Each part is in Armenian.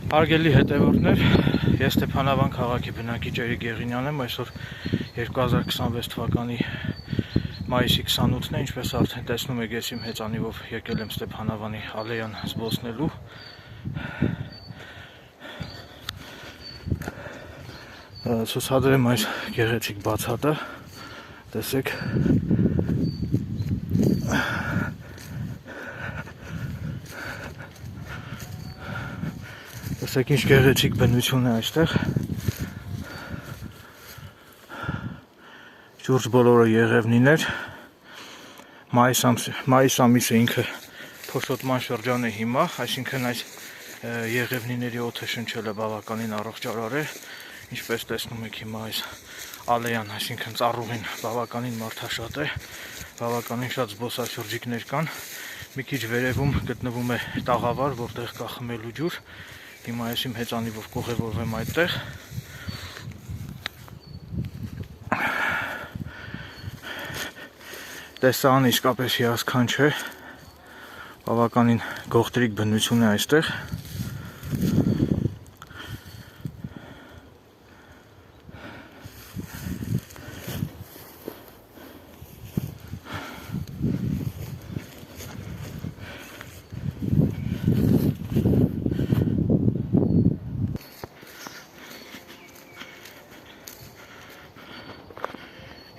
Հարգելի հետևորդներ, ես Ստեփանավան քաղաքի բնակիչ Էրիկ Եղինյանն եմ, այսօր 2026 թվականի մայիսի 28-ն է, ինչպես արդեն տեսնում եք, ես իմ հեծանիվով եկել եմ Ստեփանավանի Ալեյան զբոսնելու։ Ցուցադրեմ այս գեղեցիկ բացատը, տեսեք։ Տեսեք ինչ գեղեցիկ բնություն է այստեղ։ Շուրջ բոլորը եղևնիներ։ Մայիս ամիսը ինքը փոշոտման շրջան է հիմա, այսինքն այս եղևնիների օդը շնչելը բավականին առողջարար է, ինչպես տեսնում եք հիմա այս Ալեյան, այսինքն ծառուղին բավականին մարդաշատ է, բավականին շատ զբոսաշրջիկներ կան։ Մի քիչ վերևում գտնվում է տաղավար, որտեղ կա խմելու ջուր։ Հիմա ես իմ հեծանիվով կուղևորվեմ այդտեղ։ Տեսարանը իսկապես հիասքանչ է, բավականին գողտրիկ բնություն է այստեղ։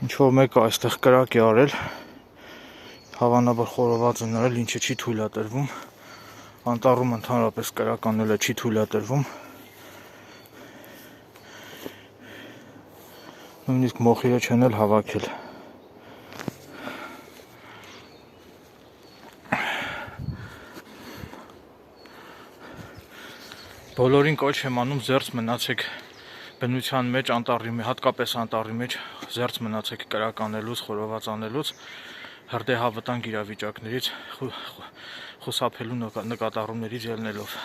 Ինչ-որ մեկը այստեղ կրակ է արել, հավանաբար խորոված է նրել, ինչը չի թույլատրվում, անտառում ընդհանրապես կրակ անելը չի թույլատրվում, նույնիսկ մոխիրը չեն էլ հավաքել։ Բոլորին կոչ եմ անում զերծ մնացեք բնության մեջ, հատկապես անտառի մեջ զերծ մնացեք կրակ անելուց, խորոված անելուց, հրդեհավտանգ իրավիճակներից խուսափելու նկատառումներից ելնելով։